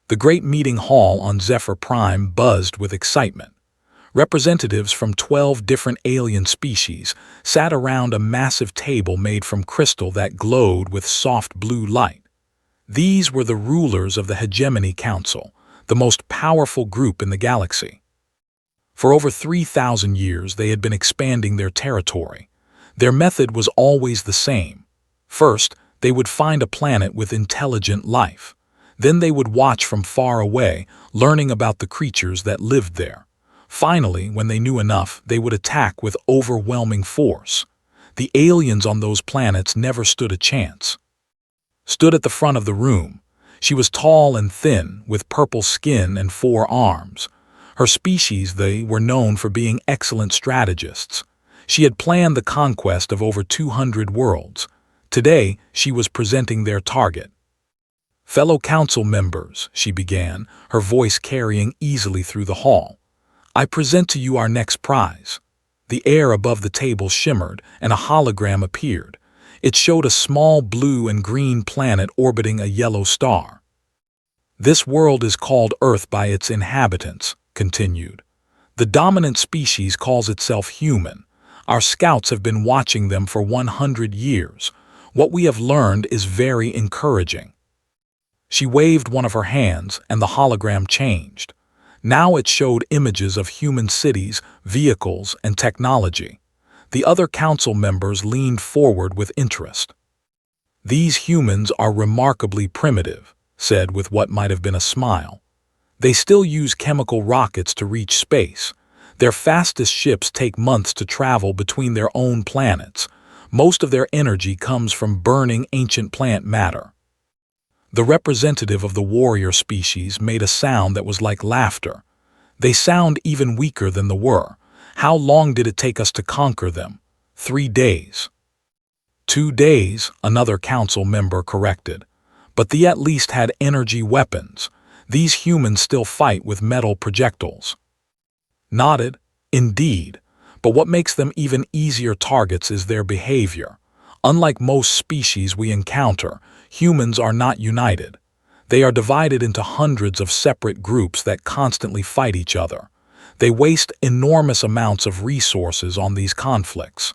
The great meeting hall on Zephyr Prime buzzed with excitement. Representatives from 12 different alien species sat around a massive table made from crystal that glowed with soft blue light. These were the rulers of the Hegemony Council, the most powerful group in the galaxy. For over 3,000 years, they had been expanding their territory. Their method was always the same. First, they would find a planet with intelligent life. Then they would watch from far away, learning about the creatures that lived there. Finally, when they knew enough, they would attack with overwhelming force. The aliens on those planets never stood a chance. Stood at the front of the room. She was tall and thin, with purple skin and 4 arms. Her species, they were known for being excellent strategists. She had planned the conquest of over 200 worlds. Today, she was presenting their target. "Fellow council members," she began, her voice carrying easily through the hall, "I present to you our next prize." The air above the table shimmered, and a hologram appeared. It showed a small blue and green planet orbiting a yellow star. "This world is called Earth by its inhabitants," continued. "The dominant species calls itself human. Our scouts have been watching them for 100 years. What we have learned is very encouraging." She waved one of her hands, and the hologram changed. Now it showed images of human cities, vehicles, and technology. The other council members leaned forward with interest. "These humans are remarkably primitive," said with what might have been a smile. "They still use chemical rockets to reach space. Their fastest ships take months to travel between their own planets. Most of their energy comes from burning ancient plant matter." The representative of the warrior species made a sound that was like laughter. "They sound even weaker than the were. How long did it take us to conquer them? 3 days. 2 days, another council member corrected. But they at least had energy weapons. These humans still fight with metal projectiles." Nodded. "Indeed. But what makes them even easier targets is their behavior. Unlike most species we encounter, humans are not united. They are divided into hundreds of separate groups that constantly fight each other. They waste enormous amounts of resources on these conflicts."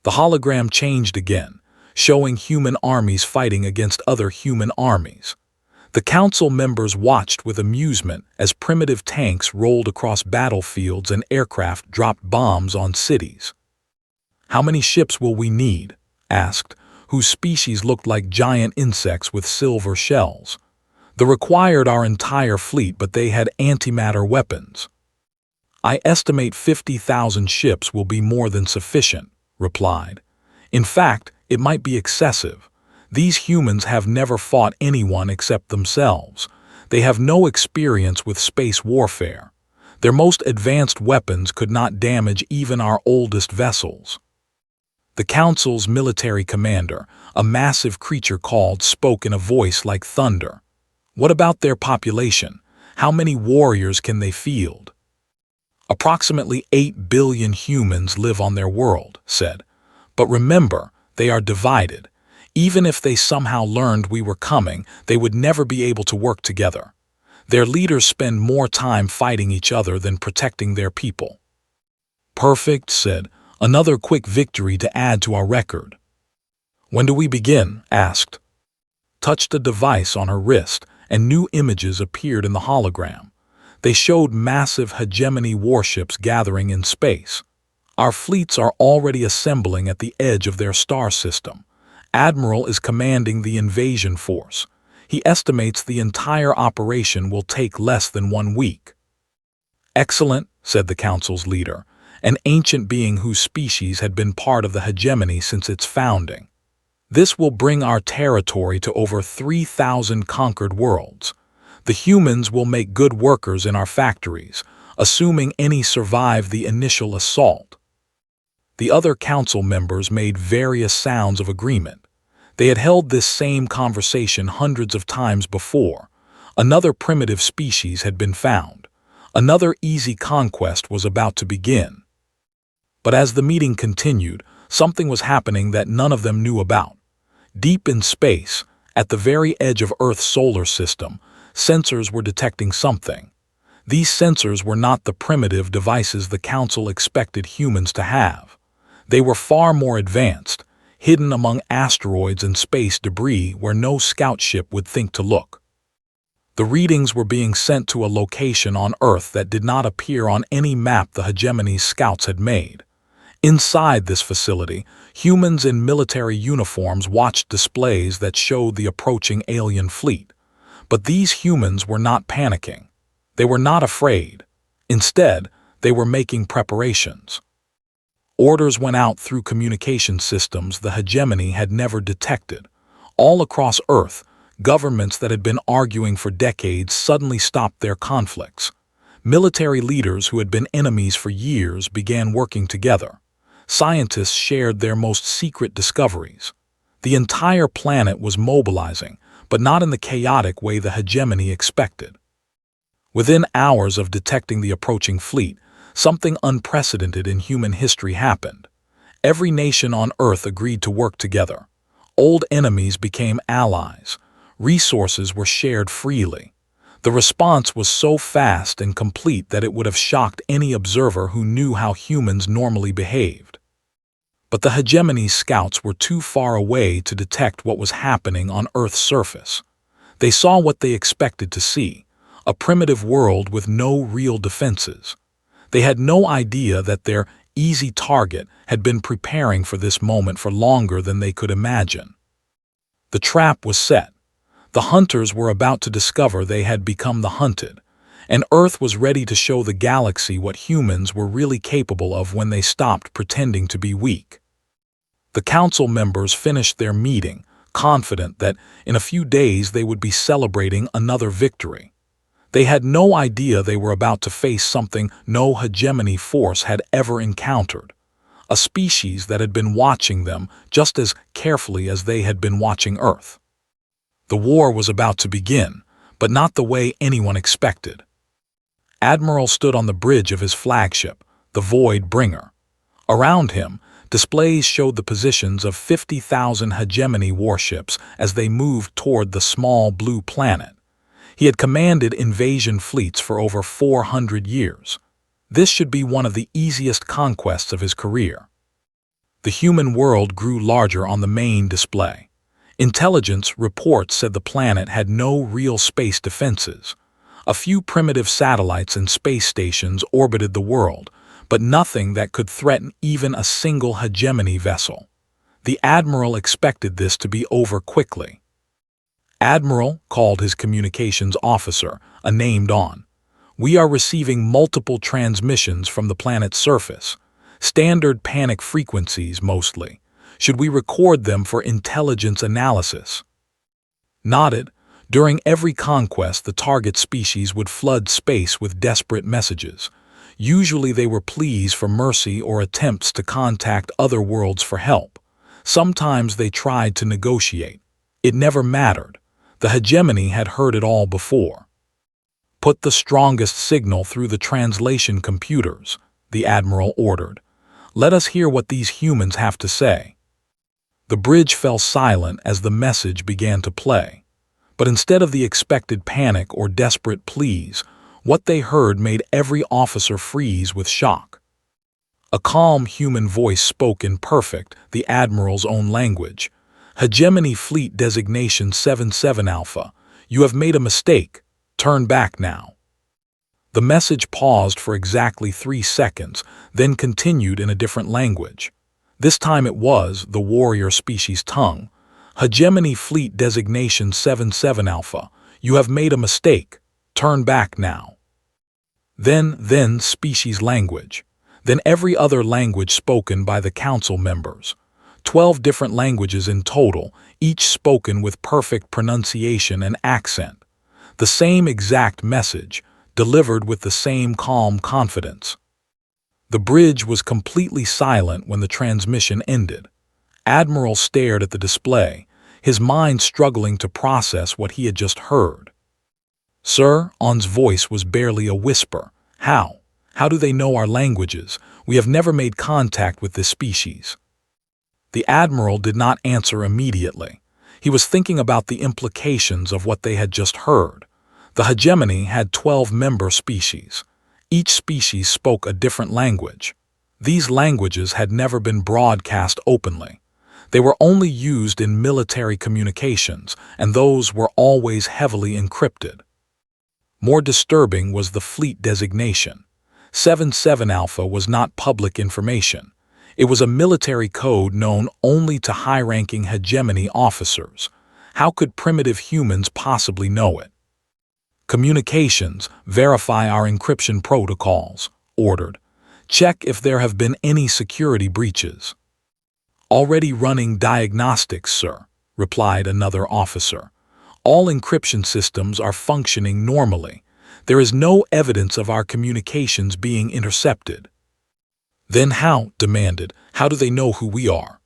The hologram changed again, showing human armies fighting against other human armies. The council members watched with amusement as primitive tanks rolled across battlefields and aircraft dropped bombs on cities. "How many ships will we need?" asked, whose species looked like giant insects with silver shells. "The required our entire fleet, but they had antimatter weapons." "I estimate 50,000 ships will be more than sufficient," replied. "In fact, it might be excessive. These humans have never fought anyone except themselves. They have no experience with space warfare. Their most advanced weapons could not damage even our oldest vessels." The council's military commander, a massive creature called, spoke in a voice like thunder. "What about their population? How many warriors can they field?" "Approximately 8 billion humans live on their world," said. "But remember, they are divided. Even if they somehow learned we were coming, they would never be able to work together. Their leaders spend more time fighting each other than protecting their people." "Perfect," said. "Another quick victory to add to our record." "When do we begin?" asked. Touched a device on her wrist, and new images appeared in the hologram. They showed massive hegemony warships gathering in space. "Our fleets are already assembling at the edge of their star system. Admiral is commanding the invasion force. He estimates the entire operation will take less than 1 week." "Excellent," said the council's leader, an ancient being whose species had been part of the hegemony since its founding. "This will bring our territory to over 3,000 conquered worlds. The humans will make good workers in our factories, assuming any survive the initial assault." The other council members made various sounds of agreement. They had held this same conversation hundreds of times before. Another primitive species had been found. Another easy conquest was about to begin. But as the meeting continued, something was happening that none of them knew about. Deep in space, at the very edge of Earth's solar system, sensors were detecting something. These sensors were not the primitive devices the Council expected humans to have. They were far more advanced, hidden among asteroids and space debris where no scout ship would think to look. The readings were being sent to a location on Earth that did not appear on any map the Hegemony's scouts had made. Inside this facility, humans in military uniforms watched displays that showed the approaching alien fleet. But these humans were not panicking. They were not afraid. Instead, they were making preparations. Orders went out through communication systems the Hegemony had never detected. All across Earth, governments that had been arguing for decades suddenly stopped their conflicts. Military leaders who had been enemies for years began working together. Scientists shared their most secret discoveries. The entire planet was mobilizing, but not in the chaotic way the Hegemony expected. Within hours of detecting the approaching fleet, something unprecedented in human history happened. Every nation on Earth agreed to work together. Old enemies became allies. Resources were shared freely. The response was so fast and complete that it would have shocked any observer who knew how humans normally behaved. But the Hegemony's scouts were too far away to detect what was happening on Earth's surface. They saw what they expected to see, a primitive world with no real defenses. They had no idea that their easy target had been preparing for this moment for longer than they could imagine. The trap was set. The hunters were about to discover they had become the hunted, and Earth was ready to show the galaxy what humans were really capable of when they stopped pretending to be weak. The council members finished their meeting, confident that in a few days they would be celebrating another victory. They had no idea they were about to face something no Hegemony force had ever encountered, a species that had been watching them just as carefully as they had been watching Earth. The war was about to begin, but not the way anyone expected. Admiral stood on the bridge of his flagship, the Void Bringer. Around him, displays showed the positions of 50,000 Hegemony warships as they moved toward the small blue planet. He had commanded invasion fleets for over 400 years. This should be one of the easiest conquests of his career. The human world grew larger on the main display. Intelligence reports said the planet had no real space defenses. A few primitive satellites and space stations orbited the world, but nothing that could threaten even a single Hegemony vessel. The Admiral expected this to be over quickly. Admiral called his communications officer, a named on. We are receiving multiple transmissions from the planet's surface. Standard panic frequencies, mostly. Should we record them for intelligence analysis? Nodded. During every conquest, the target species would flood space with desperate messages. Usually they were pleas for mercy or attempts to contact other worlds for help. Sometimes they tried to negotiate. It never mattered. The Hegemony had heard it all before. Put the strongest signal through the translation computers, the Admiral ordered. Let us hear what these humans have to say. The bridge fell silent as the message began to play. But instead of the expected panic or desperate pleas, what they heard made every officer freeze with shock. A calm human voice spoke in perfect, the Admiral's own language. Hegemony Fleet Designation 77 Alpha, you have made a mistake. Turn back now. The message paused for exactly 3 seconds, then continued in a different language. This time it was the warrior species tongue. Hegemony Fleet Designation 77 Alpha, you have made a mistake. Turn back now. Then species language. Then every other language spoken by the council members. 12 different languages in total, each spoken with perfect pronunciation and accent. The same exact message, delivered with the same calm confidence. The bridge was completely silent when the transmission ended. Admiral stared at the display, his mind struggling to process what he had just heard. Sir, On's voice was barely a whisper. How? How do they know our languages? We have never made contact with this species. The Admiral did not answer immediately. He was thinking about the implications of what they had just heard. The hegemony had 12 member species. Each species spoke a different language. These languages had never been broadcast openly. They were only used in military communications, and those were always heavily encrypted. More disturbing was the fleet designation. 77 Alpha was not public information. It was a military code known only to high-ranking hegemony officers. How could primitive humans possibly know it? Communications, verify our encryption protocols, ordered. Check if there have been any security breaches. Already running diagnostics, sir, replied another officer. All encryption systems are functioning normally. There is no evidence of our communications being intercepted. Then how, demanded, how do they know who we are?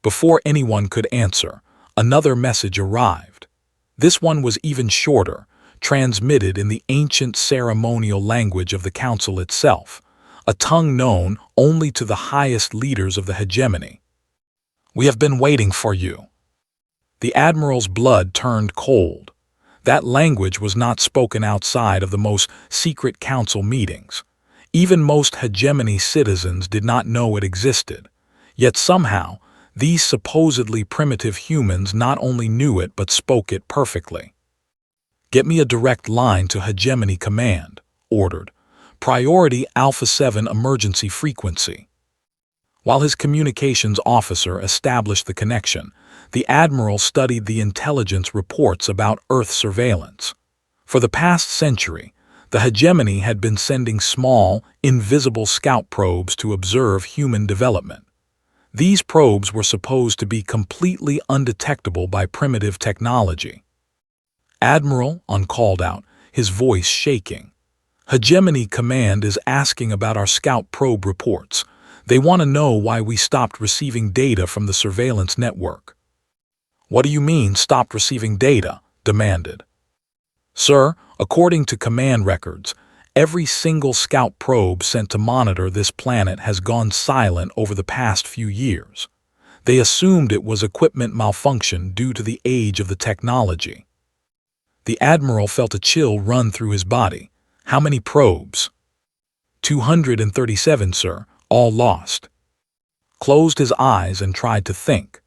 Before anyone could answer, another message arrived. This one was even shorter, transmitted in the ancient ceremonial language of the council itself, a tongue known only to the highest leaders of the hegemony. We have been waiting for you. The admiral's blood turned cold. That language was not spoken outside of the most secret council meetings. Even most hegemony citizens did not know it existed. Yet somehow, these supposedly primitive humans not only knew it but spoke it perfectly. Get me a direct line to hegemony command, ordered. Priority Alpha 7 emergency frequency. While his communications officer established the connection, the admiral studied the intelligence reports about Earth surveillance. For the past century, the hegemony had been sending small, invisible scout probes to observe human development. These probes were supposed to be completely undetectable by primitive technology. Admiral, called out, his voice shaking. Hegemony Command is asking about our scout probe reports. They want to know why we stopped receiving data from the surveillance network. What do you mean, stopped receiving data? Demanded. Sir, according to command records, every single scout probe sent to monitor this planet has gone silent over the past few years. They assumed it was equipment malfunction due to the age of the technology. The admiral felt a chill run through his body. How many probes? 237, sir, all lost. Closed his eyes and tried to think.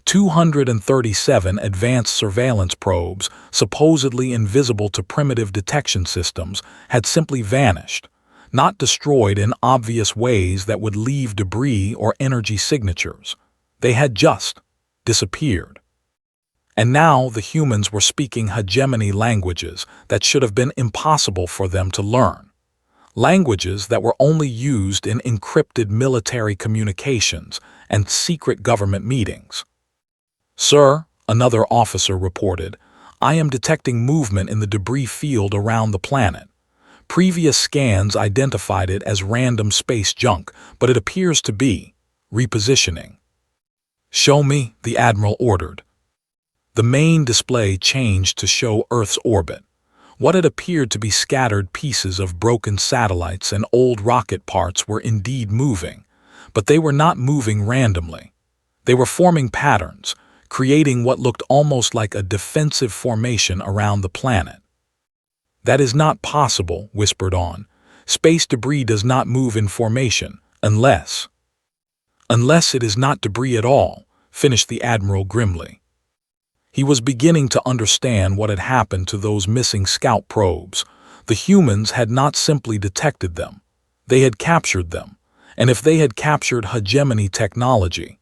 237 advanced surveillance probes, supposedly invisible to primitive detection systems, had simply vanished, not destroyed in obvious ways that would leave debris or energy signatures. They had just disappeared. And now the humans were speaking hegemony languages that should have been impossible for them to learn. Languages that were only used in encrypted military communications and secret government meetings. Sir, another officer reported, I am detecting movement in the debris field around the planet. Previous scans identified it as random space junk, but it appears to be repositioning. Show me, the admiral ordered. The main display changed to show Earth's orbit. What had appeared to be scattered pieces of broken satellites and old rocket parts were indeed moving, but they were not moving randomly. They were forming patterns, creating what looked almost like a defensive formation around the planet. That is not possible, whispered on. Space debris does not move in formation, unless it is not debris at all, finished the admiral grimly. He was beginning to understand what had happened to those missing scout probes. The humans had not simply detected them. They had captured them. And if they had captured hegemony technology,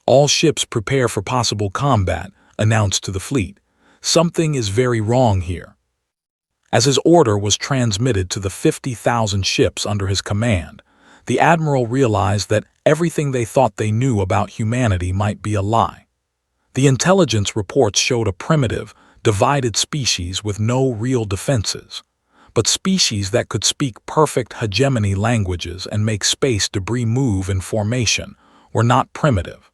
all ships prepare for possible combat, announced to the fleet. Something is very wrong here. As his order was transmitted to the 50,000 ships under his command, the admiral realized that everything they thought they knew about humanity might be a lie. The intelligence reports showed a primitive, divided species with no real defenses, but species that could speak perfect hegemony languages and make space debris move in formation were not primitive.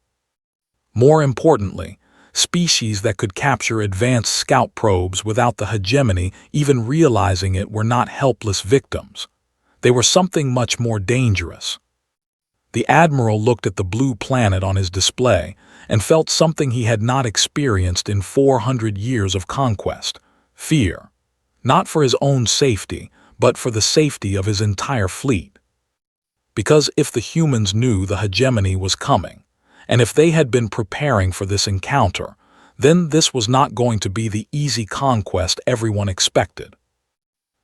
More importantly, species that could capture advanced scout probes without the hegemony even realizing it were not helpless victims. They were something much more dangerous. The admiral looked at the blue planet on his display and felt something he had not experienced in 400 years of conquest: fear. not for his own safety, but for the safety of his entire fleet. Because if the humans knew the hegemony was coming, and if they had been preparing for this encounter, then this was not going to be the easy conquest everyone expected.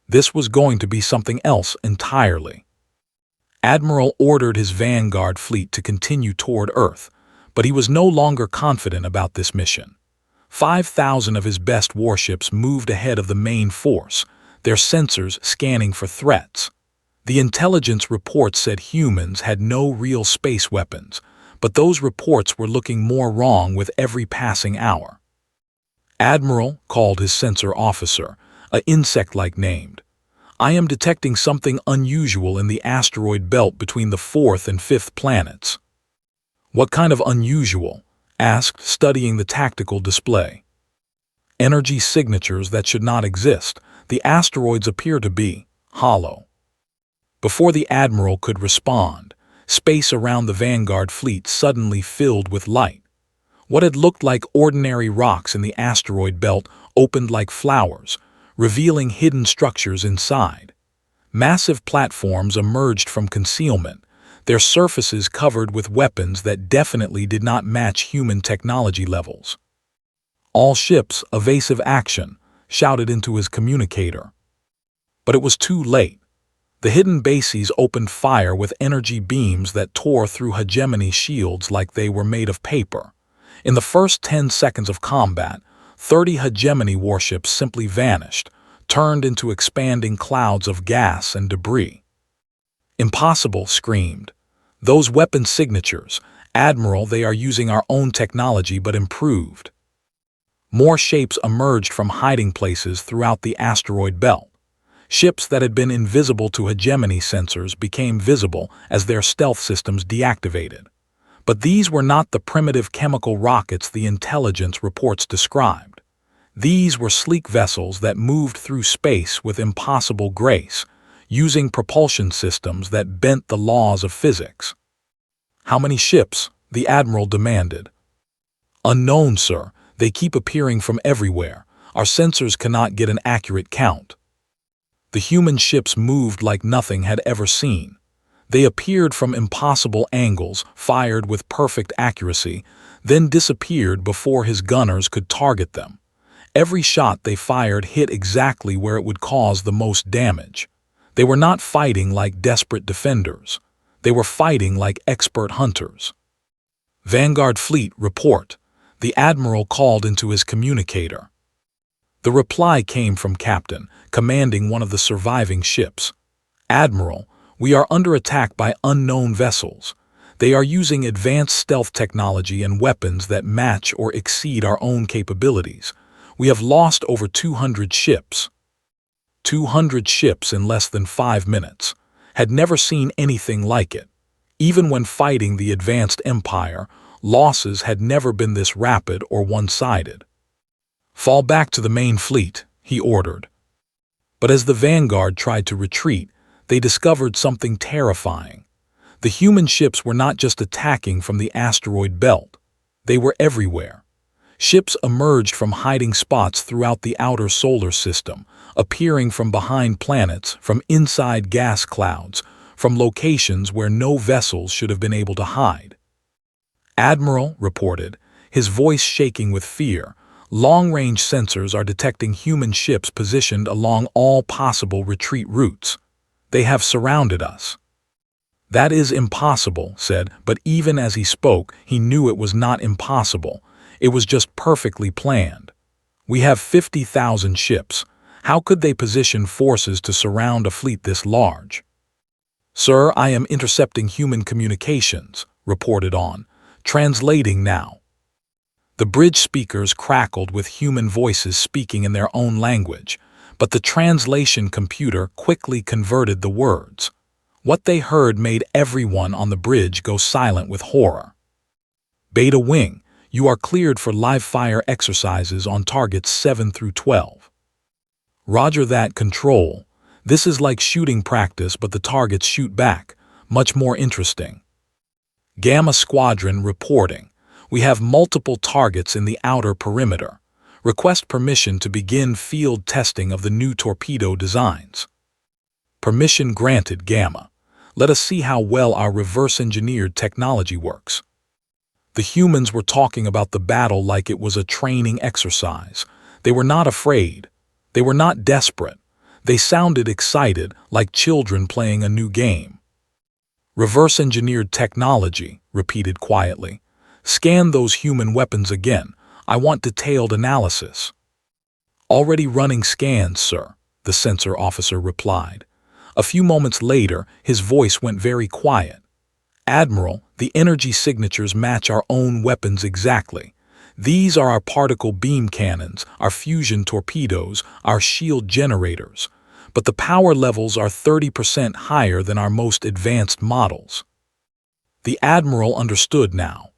This was going to be something else entirely. Admiral ordered his vanguard fleet to continue toward Earth, but he was no longer confident about this mission. 5,000 of his best warships moved ahead of the main force, their sensors scanning for threats. The intelligence reports said humans had no real space weapons, but those reports were looking more wrong with every passing hour. Admiral called his sensor officer, a insect-like named. I am detecting something unusual in the asteroid belt between the 4th and 5th planets. What kind of unusual? Asked, studying the tactical display. Energy signatures that should not exist. The asteroids appear to be hollow. Before the Admiral could respond, space around the Vanguard fleet suddenly filled with light. What had looked like ordinary rocks in the asteroid belt opened like flowers, revealing hidden structures inside. Massive platforms emerged from concealment, their surfaces covered with weapons that definitely did not match human technology levels. All ships, evasive action, shouted into his communicator. But it was too late. The hidden bases opened fire with energy beams that tore through hegemony shields like they were made of paper. In the first 10 seconds of combat, 30 hegemony warships simply vanished, turned into expanding clouds of gas and debris. Impossible, screamed. Those weapon signatures, Admiral, they are using our own technology but improved. More shapes emerged from hiding places throughout the asteroid belt. Ships that had been invisible to hegemony sensors became visible as their stealth systems deactivated. But these were not the primitive chemical rockets the intelligence reports described. These were sleek vessels that moved through space with impossible grace, using propulsion systems that bent the laws of physics. How many ships? The Admiral demanded. Unknown, sir. They keep appearing from everywhere. Our sensors cannot get an accurate count. The human ships moved like nothing had ever seen. They appeared from impossible angles, fired with perfect accuracy, then disappeared before his gunners could target them. Every shot they fired hit exactly where it would cause the most damage. They were not fighting like desperate defenders. They were fighting like expert hunters. Vanguard Fleet, report. The Admiral called into his communicator. The reply came from Captain, commanding one of the surviving ships. Admiral, we are under attack by unknown vessels. They are using advanced stealth technology and weapons that match or exceed our own capabilities. We have lost over 200 ships. 200 ships in less than 5 minutes. Had never seen anything like it. Even when fighting the advanced empire, losses had never been this rapid or one-sided. Fall back to the main fleet, he ordered. But as the Vanguard tried to retreat, they discovered something terrifying. The human ships were not just attacking from the asteroid belt. They were everywhere. Ships emerged from hiding spots throughout the outer solar system, appearing from behind planets, from inside gas clouds, from locations where no vessels should have been able to hide. Admiral reported, his voice shaking with fear, long-range sensors are detecting human ships positioned along all possible retreat routes. They have surrounded us. That is impossible, said, but even as he spoke, he knew it was not impossible. It was just perfectly planned. We have 50,000 ships. How could they position forces to surround a fleet this large? Sir, I am intercepting human communications, reported on. Translating now. The bridge speakers crackled with human voices speaking in their own language, but the translation computer quickly converted the words. What they heard made everyone on the bridge go silent with horror. Beta Wing, you are cleared for live-fire exercises on targets 7 through 12. Roger that, Control. This is like shooting practice, but the targets shoot back. Much more interesting. Gamma Squadron reporting. We have multiple targets in the outer perimeter. Request permission to begin field testing of the new torpedo designs. Permission granted, Gamma. Let us see how well our reverse-engineered technology works. The humans were talking about the battle like it was a training exercise. They were not afraid. They were not desperate. They sounded excited, like children playing a new game. Reverse-engineered technology, repeated quietly. Scan those human weapons again. I want detailed analysis. Already running scans, sir, the sensor officer replied. A few moments later, his voice went very quiet. Admiral, the energy signatures match our own weapons exactly. These are our particle beam cannons, our fusion torpedoes, our shield generators. But the power levels are 30% higher than our most advanced models. The Admiral understood now.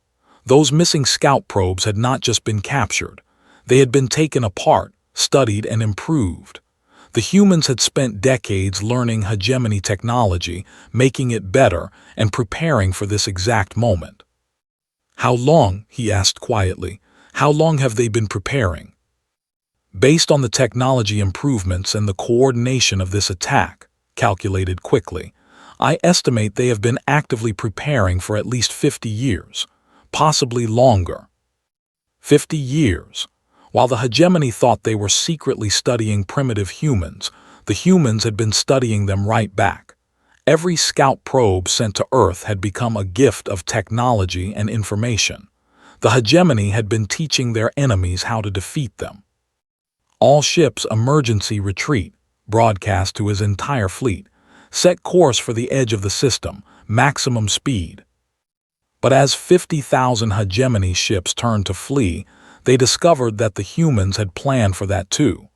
Those missing scout probes had not just been captured. They had been taken apart, studied, and improved. The humans had spent decades learning hegemony technology, making it better, and preparing for this exact moment. How long, he asked quietly, how long have they been preparing? Based on the technology improvements and the coordination of this attack, calculated quickly, I estimate they have been actively preparing for at least 50 years, possibly longer. 50 years. While the hegemony thought they were secretly studying primitive humans, the humans had been studying them right back. Every scout probe sent to Earth had become a gift of technology and information. The hegemony had been teaching their enemies how to defeat them. All ships emergency retreat, broadcast to his entire fleet. Set course for the edge of the system, maximum speed. But as 50,000 hegemony ships turned to flee, they discovered that the humans had planned for that too.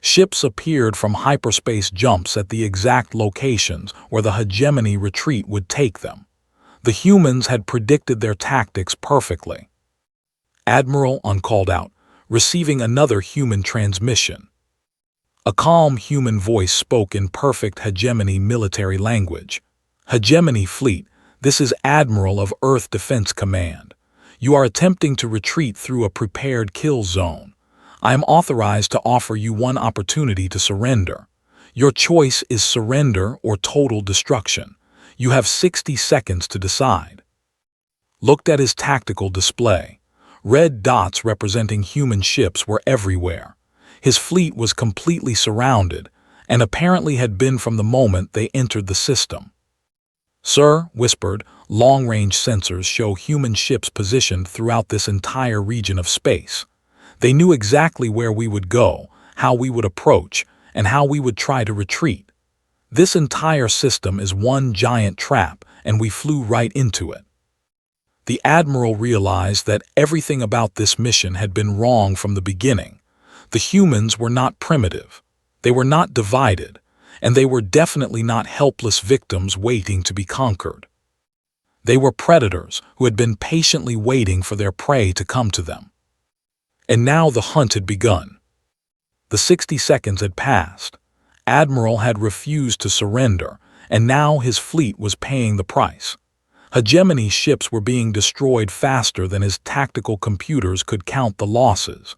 Ships appeared from hyperspace jumps at the exact locations where the hegemony retreat would take them. The humans had predicted their tactics perfectly. Admiral called out, receiving another human transmission. A calm human voice spoke in perfect hegemony military language. Hegemony Fleet, this is Admiral of Earth Defense Command. You are attempting to retreat through a prepared kill zone. I am authorized to offer you one opportunity to surrender. Your choice is surrender or total destruction. You have 60 seconds to decide. Looked at his tactical display. Red dots representing human ships were everywhere. His fleet was completely surrounded, and apparently had been from the moment they entered the system. Sir, whispered, long-range sensors show human ships positioned throughout this entire region of space. They knew exactly where we would go, how we would approach, and how we would try to retreat. This entire system is one giant trap, and we flew right into it. The Admiral realized that everything about this mission had been wrong from the beginning. The humans were not primitive. They were not divided, and they were definitely not helpless victims waiting to be conquered. They were predators who had been patiently waiting for their prey to come to them. And now the hunt had begun. The 60 seconds had passed. Admiral had refused to surrender, and now his fleet was paying the price. Hegemony ships were being destroyed faster than his tactical computers could count the losses.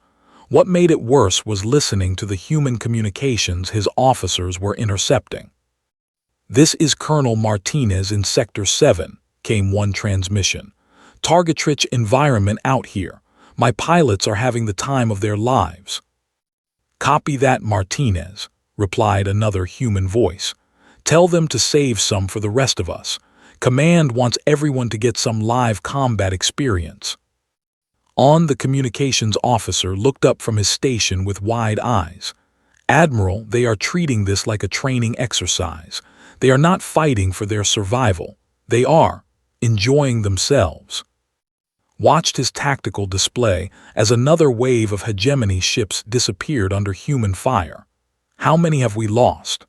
What made it worse was listening to the human communications his officers were intercepting. "This is Colonel Martinez in Sector 7, came one transmission. "Target-rich environment out here. My pilots are having the time of their lives." "Copy that, Martinez," replied another human voice. "Tell them to save some for the rest of us. Command wants everyone to get some live combat experience." The communications officer looked up from his station with wide eyes. "Admiral, they are treating this like a training exercise. They are not fighting for their survival. They are enjoying themselves." Watched his tactical display as another wave of hegemony ships disappeared under human fire. "How many have we lost?"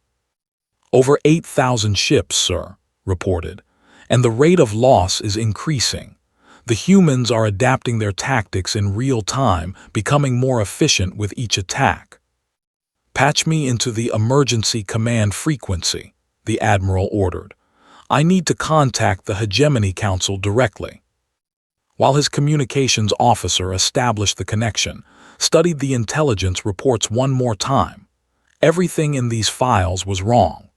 "Over 8,000 ships, sir," reported. "And the rate of loss is increasing. The humans are adapting their tactics in real time, becoming more efficient with each attack." "Patch me into the emergency command frequency," the Admiral ordered. "I need to contact the Hegemony Council directly." While his communications officer established the connection, studied the intelligence reports one more time. Everything in these files was wrong.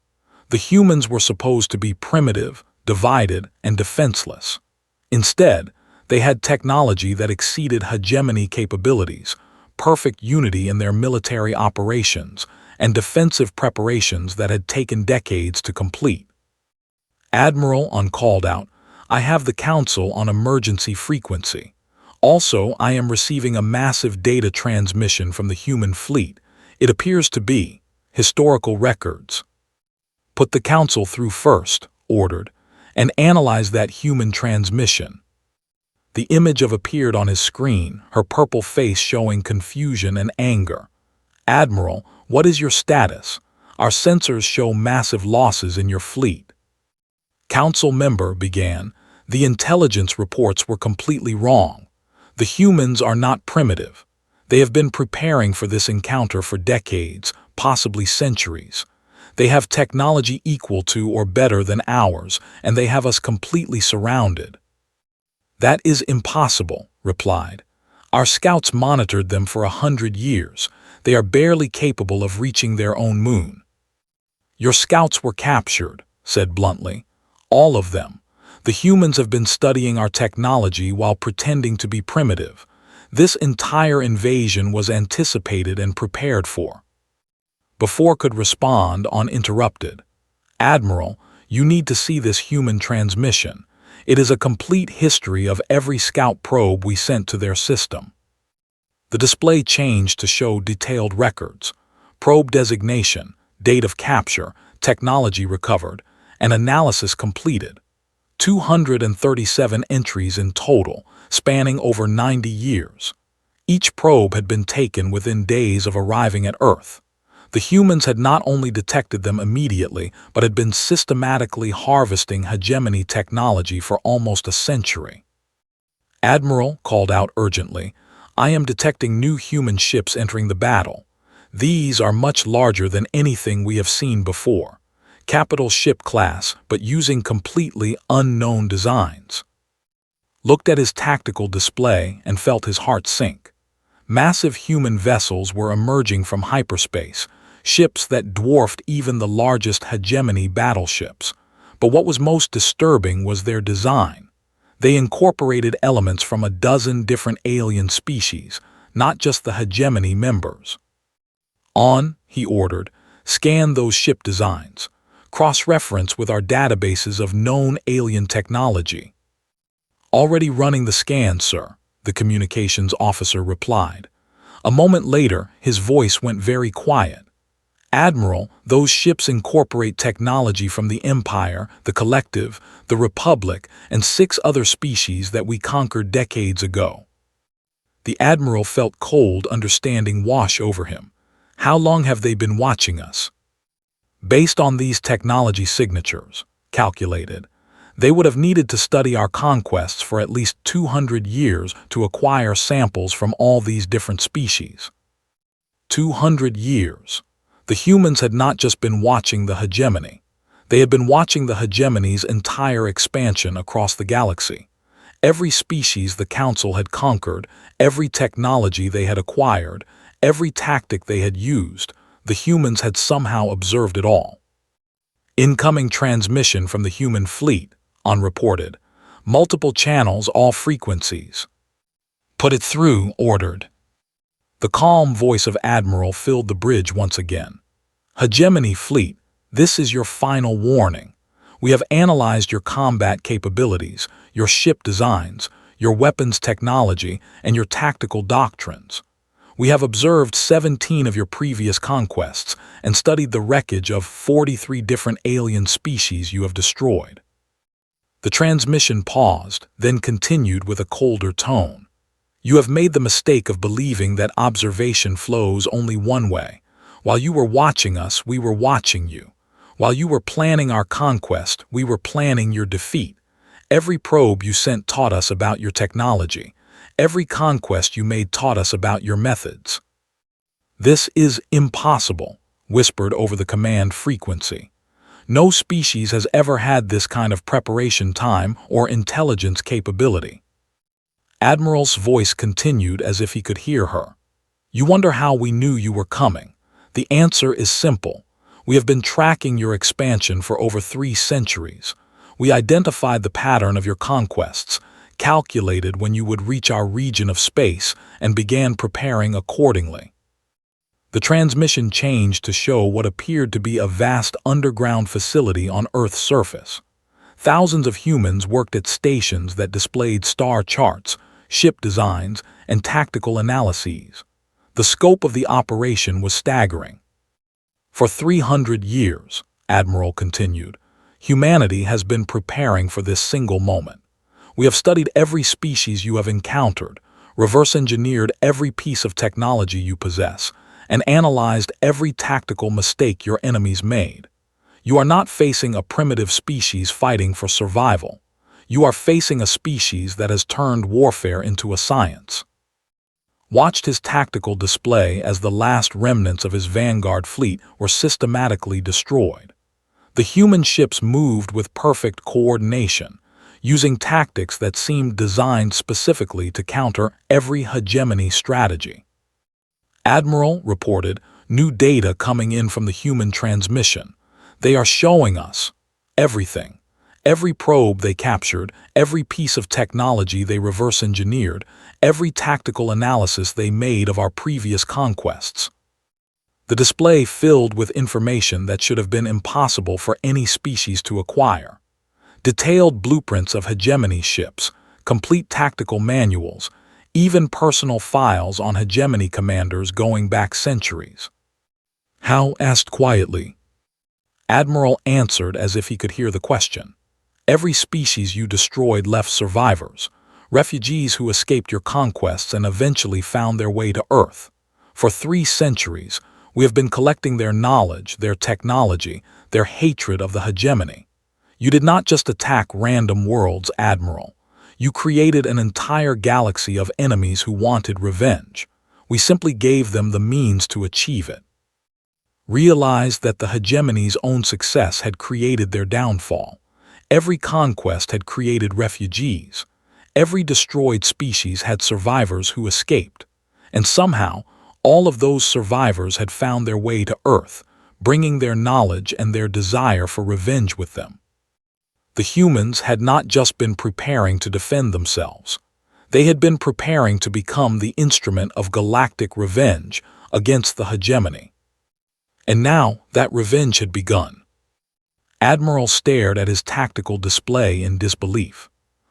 The humans were supposed to be primitive, divided, and defenseless. Instead, they had technology that exceeded hegemony capabilities, perfect unity in their military operations, and defensive preparations that had taken decades to complete. Admiral, on called out, I have the Council on emergency frequency. Also, I am receiving a massive data transmission from the human fleet. It appears to be historical records. Put the Council through first, ordered, and analyze that human transmission. The image appeared on his screen, her purple face showing confusion and anger. Admiral, what is your status? Our sensors show massive losses in your fleet. Council member began, the intelligence reports were completely wrong. The humans are not primitive. They have been preparing for this encounter for decades, possibly centuries. They have technology equal to or better than ours, and they have us completely surrounded. That is impossible, replied. Our scouts monitored them for 100 years. They are barely capable of reaching their own moon. Your scouts were captured, said bluntly. All of them. The humans have been studying our technology while pretending to be primitive. This entire invasion was anticipated and prepared for. Before could respond uninterrupted. Admiral, you need to see this human transmission. It is a complete history of every scout probe we sent to their system. The display changed to show detailed records, probe designation, date of capture, technology recovered, and analysis completed. 237 entries in total, spanning over 90 years. Each probe had been taken within days of arriving at Earth. The humans had not only detected them immediately, but had been systematically harvesting hegemony technology for almost a century. Admiral, called out urgently, I am detecting new human ships entering the battle. These are much larger than anything we have seen before. Capital ship class, but using completely unknown designs. Looked at his tactical display and felt his heart sink. Massive human vessels were emerging from hyperspace, ships that dwarfed even the largest hegemony battleships. But what was most disturbing was their design. They incorporated elements from a dozen different alien species, not just the hegemony members. On, he ordered, scan those ship designs. Cross-reference with our databases of known alien technology. Already running the scan, sir, the communications officer replied. A moment later, his voice went very quiet. Admiral, those ships incorporate technology from the Empire, the Collective, the Republic, and 6 other species that we conquered decades ago. The Admiral felt cold understanding wash over him. How long have they been watching us? Based on these technology signatures, calculated, they would have needed to study our conquests for at least 200 years to acquire samples from all these different species. 200 years. The humans had not just been watching the hegemony. They had been watching the hegemony's entire expansion across the galaxy. Every species the Council had conquered, every technology they had acquired, every tactic they had used, the humans had somehow observed it all. Incoming transmission from the human fleet, unreported. Multiple channels, all frequencies. Put it through, ordered. The calm voice of Admiral filled the bridge once again. Hegemony fleet, this is your final warning. We have analyzed your combat capabilities, your ship designs, your weapons technology, and your tactical doctrines. We have observed 17 of your previous conquests and studied the wreckage of 43 different alien species you have destroyed. The transmission paused, then continued with a colder tone. You have made the mistake of believing that observation flows only one way. While you were watching us, we were watching you. While you were planning our conquest, we were planning your defeat. Every probe you sent taught us about your technology. Every conquest you made taught us about your methods. This is impossible, whispered over the command frequency. No species has ever had this kind of preparation time or intelligence capability. Admiral's voice continued as if he could hear her. You wonder how we knew you were coming. The answer is simple. We have been tracking your expansion for over 3 centuries. We identified the pattern of your conquests, calculated when you would reach our region of space, and began preparing accordingly. The transmission changed to show what appeared to be a vast underground facility on Earth's surface. Thousands of humans worked at stations that displayed star charts, ship designs, and tactical analyses. The scope of the operation was staggering. For 300 years, Admiral continued, humanity has been preparing for this single moment. We have studied every species you have encountered, reverse-engineered every piece of technology you possess, and analyzed every tactical mistake your enemies made. You are not facing a primitive species fighting for survival. You are facing a species that has turned warfare into a science. Watched his tactical display as the last remnants of his vanguard fleet were systematically destroyed. The human ships moved with perfect coordination, using tactics that seemed designed specifically to counter every hegemony strategy. Admiral reported, new data coming in from the human transmission. They are showing us everything. Every probe they captured, every piece of technology they reverse-engineered, every tactical analysis they made of our previous conquests. The display filled with information that should have been impossible for any species to acquire. Detailed blueprints of hegemony ships, complete tactical manuals, even personal files on hegemony commanders going back centuries. How asked quietly. Admiral answered as if he could hear the question. Every species you destroyed left survivors, refugees who escaped your conquests and eventually found their way to Earth. For 3 centuries, we have been collecting their knowledge, their technology, their hatred of the hegemony. You did not just attack random worlds, Admiral. You created an entire galaxy of enemies who wanted revenge. We simply gave them the means to achieve it. Realized that the hegemony's own success had created their downfall. Every conquest had created refugees. Every destroyed species had survivors who escaped. And somehow, all of those survivors had found their way to Earth, bringing their knowledge and their desire for revenge with them. The humans had not just been preparing to defend themselves. They had been preparing to become the instrument of galactic revenge against the hegemony. And now that revenge had begun. Admiral stared at his tactical display in disbelief.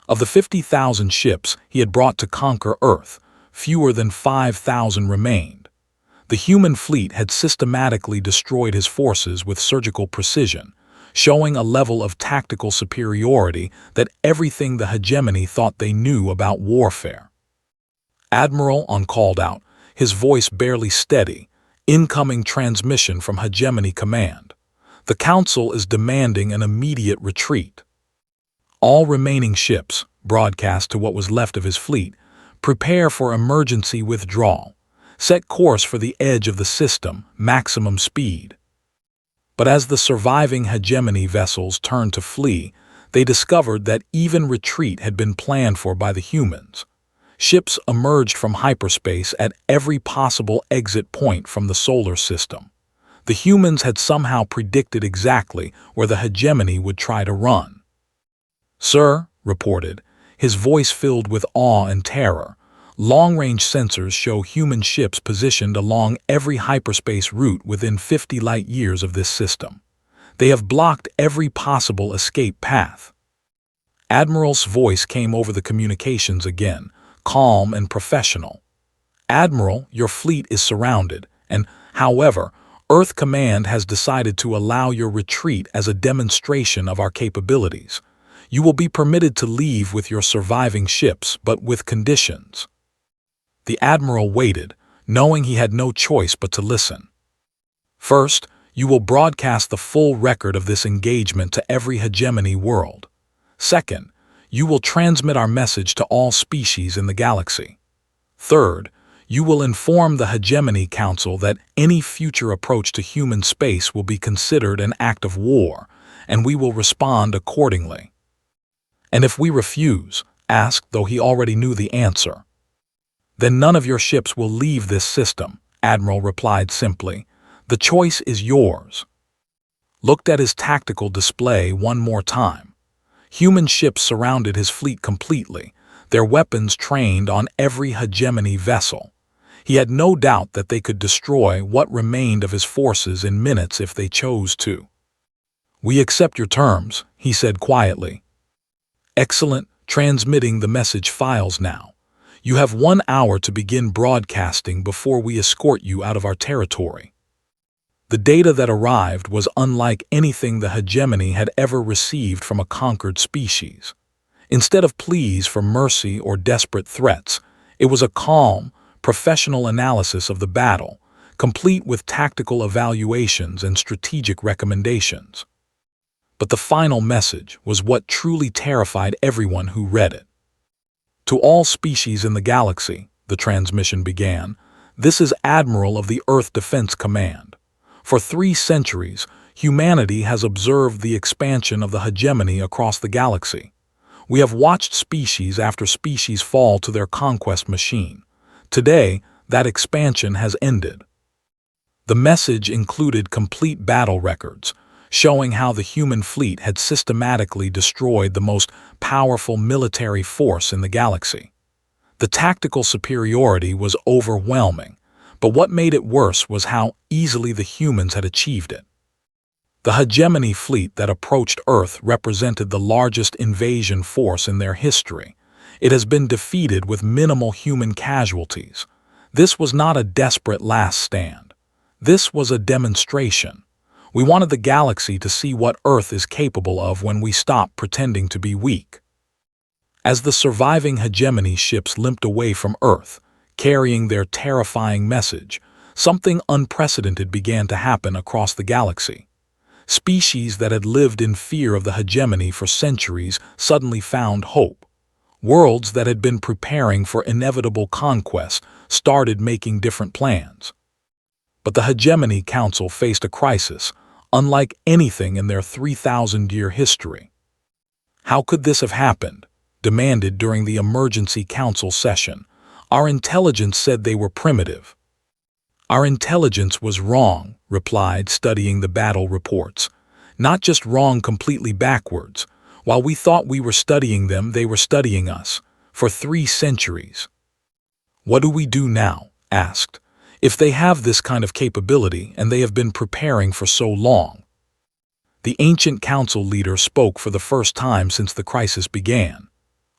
Of the 50,000 ships he had brought to conquer Earth, fewer than 5,000 remained. The human fleet had systematically destroyed his forces with surgical precision, showing a level of tactical superiority that everything the hegemony thought they knew about warfare. Admiral called out, his voice barely steady, incoming transmission from hegemony command. The Council is demanding an immediate retreat. All remaining ships, broadcast to what was left of his fleet, prepare for emergency withdrawal. Set course for the edge of the system, maximum speed. But as the surviving hegemony vessels turned to flee, they discovered that even retreat had been planned for by the humans. Ships emerged from hyperspace at every possible exit point from the solar system. The humans had somehow predicted exactly where the hegemony would try to run. "Sir," reported, his voice filled with awe and terror, long-range sensors show human ships positioned along every hyperspace route within 50 light-years of this system. They have blocked every possible escape path. Admiral's voice came over the communications again, calm and professional. "Admiral, your fleet is surrounded, and, however, Earth Command has decided to allow your retreat as a demonstration of our capabilities. You will be permitted to leave with your surviving ships, but with conditions." The Admiral waited, knowing he had no choice but to listen. "First, you will broadcast the full record of this engagement to every hegemony world. Second, you will transmit our message to all species in the galaxy. Third, you will inform the Hegemony Council that any future approach to human space will be considered an act of war, and we will respond accordingly. And if we refuse, asked though he already knew the answer. Then none of your ships will leave this system, Admiral replied simply. The choice is yours. Looked at his tactical display one more time. Human ships surrounded his fleet completely, their weapons trained on every hegemony vessel. He had no doubt that they could destroy what remained of his forces in minutes if they chose to. We accept your terms, he said quietly. Excellent, transmitting the message files now. You have 1 hour to begin broadcasting before we escort you out of our territory. The data that arrived was unlike anything the hegemony had ever received from a conquered species. Instead of pleas for mercy or desperate threats, it was a calm, professional analysis of the battle, complete with tactical evaluations and strategic recommendations. But the final message was what truly terrified everyone who read it. To all species in the galaxy, the transmission began, this is Admiral of the Earth Defense Command. For 3 centuries, humanity has observed the expansion of the hegemony across the galaxy. We have watched species after species fall to their conquest machine. Today, that expansion has ended. The message included complete battle records, showing how the human fleet had systematically destroyed the most powerful military force in the galaxy. The tactical superiority was overwhelming, but what made it worse was how easily the humans had achieved it. The hegemony fleet that approached Earth represented the largest invasion force in their history. It has been defeated with minimal human casualties. This was not a desperate last stand. This was a demonstration. We wanted the galaxy to see what Earth is capable of when we stop pretending to be weak. As the surviving hegemony ships limped away from Earth, carrying their terrifying message, something unprecedented began to happen across the galaxy. Species that had lived in fear of the hegemony for centuries suddenly found hope. Worlds that had been preparing for inevitable conquest started making different plans. But the Hegemony Council faced a crisis, unlike anything in their 3,000-year history. How could this have happened? Demanded during the emergency council session. Our intelligence said they were primitive. Our intelligence was wrong, replied, studying the battle reports. Not just wrong completely backwards. While we thought we were studying them, they were studying us. For 3 centuries. What do we do now? Asked. If they have this kind of capability and they have been preparing for so long. The ancient council leader spoke for the first time since the crisis began.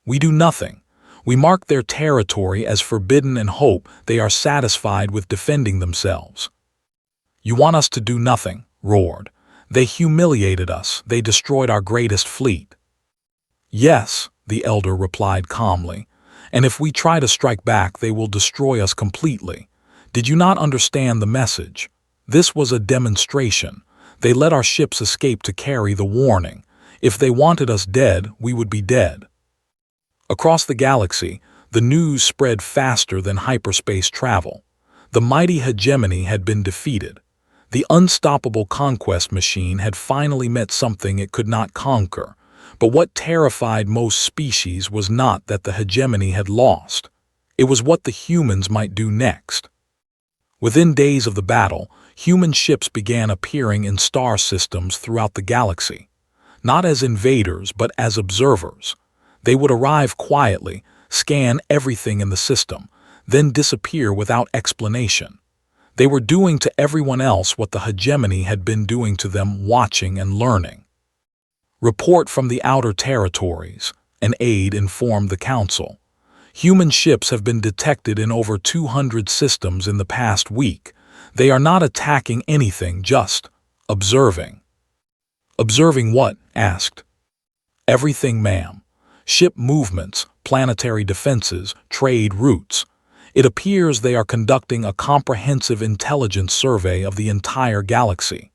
We do nothing. We mark their territory as forbidden and hope they are satisfied with defending themselves. You want us to do nothing, roared. They humiliated us, they destroyed our greatest fleet. Yes, the elder replied calmly, and if we try to strike back they will destroy us completely. Did you not understand the message? This was a demonstration. They let our ships escape to carry the warning. If they wanted us dead, we would be dead. Across the galaxy, the news spread faster than hyperspace travel. The mighty hegemony had been defeated. The unstoppable conquest machine had finally met something it could not conquer. But what terrified most species was not that the hegemony had lost. It was what the humans might do next. Within days of the battle, human ships began appearing in star systems throughout the galaxy. Not as invaders, but as observers. They would arrive quietly, scan everything in the system, then disappear without explanation. They were doing to everyone else what the hegemony had been doing to them, watching and learning. Report from the outer territories, an aide informed the council. Human ships have been detected in over 200 systems in the past week. They are not attacking anything, just observing. Observing what? Asked. Everything, ma'am. Ship movements, planetary defenses, trade routes. It appears they are conducting a comprehensive intelligence survey of the entire galaxy.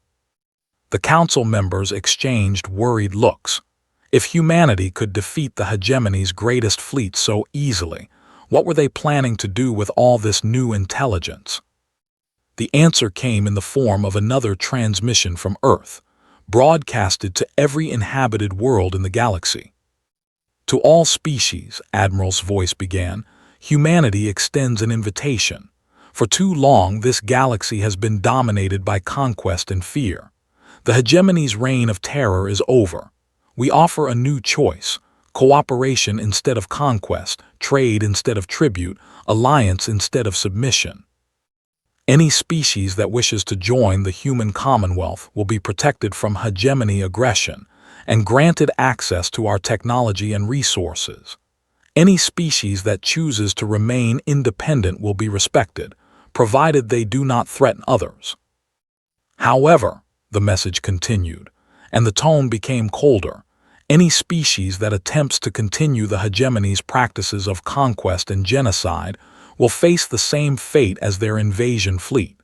The council members exchanged worried looks. If humanity could defeat the hegemony's greatest fleet so easily, what were they planning to do with all this new intelligence? The answer came in the form of another transmission from Earth, broadcasted to every inhabited world in the galaxy. To all species, Admiral's voice began, humanity extends an invitation. For too long, this galaxy has been dominated by conquest and fear. The hegemony's reign of terror is over. We offer a new choice: cooperation instead of conquest, trade instead of tribute, alliance instead of submission. Any species that wishes to join the human commonwealth will be protected from hegemony aggression and granted access to our technology and resources. Any species that chooses to remain independent will be respected, provided they do not threaten others. However, the message continued, and the tone became colder. Any species that attempts to continue the hegemony's practices of conquest and genocide will face the same fate as their invasion fleet.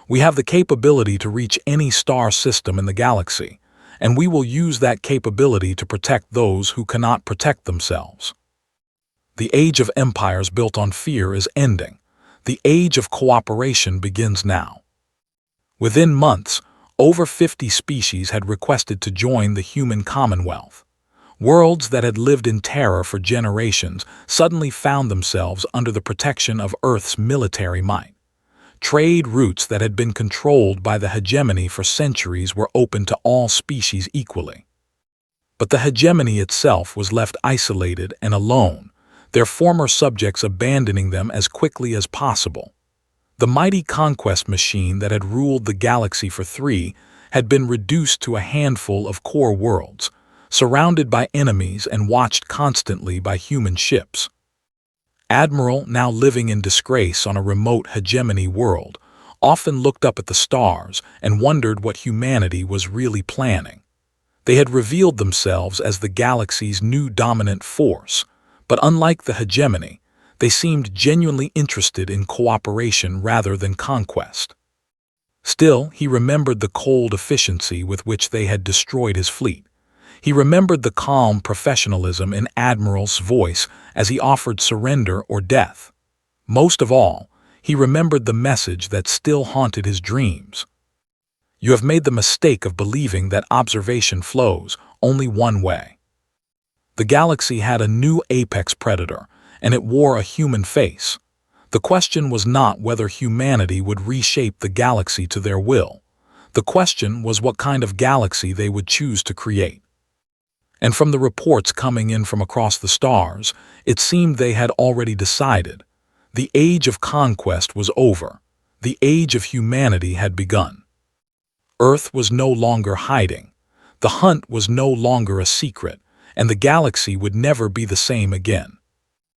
We have the capability to reach any star system in the galaxy, and we will use that capability to protect those who cannot protect themselves. The age of empires built on fear is ending. The age of cooperation begins now. Within months, over 50 species had requested to join the human commonwealth. Worlds that had lived in terror for generations suddenly found themselves under the protection of Earth's military might. Trade routes that had been controlled by the hegemony for centuries were open to all species equally. But the hegemony itself was left isolated and alone, their former subjects abandoning them as quickly as possible. The mighty conquest machine that had ruled the galaxy for had been reduced to a handful of core worlds, surrounded by enemies and watched constantly by human ships. Admiral, now living in disgrace on a remote hegemony world, often looked up at the stars and wondered what humanity was really planning. They had revealed themselves as the galaxy's new dominant force, but unlike the hegemony, they seemed genuinely interested in cooperation rather than conquest. Still, he remembered the cold efficiency with which they had destroyed his fleet. He remembered the calm professionalism in Admiral's voice as he offered surrender or death. Most of all, he remembered the message that still haunted his dreams. You have made the mistake of believing that observation flows only one way. The galaxy had a new apex predator, and it wore a human face. The question was not whether humanity would reshape the galaxy to their will. The question was what kind of galaxy they would choose to create. And from the reports coming in from across the stars, it seemed they had already decided. The age of conquest was over. The age of humanity had begun. Earth was no longer hiding. The hunt was no longer a secret, and the galaxy would never be the same again.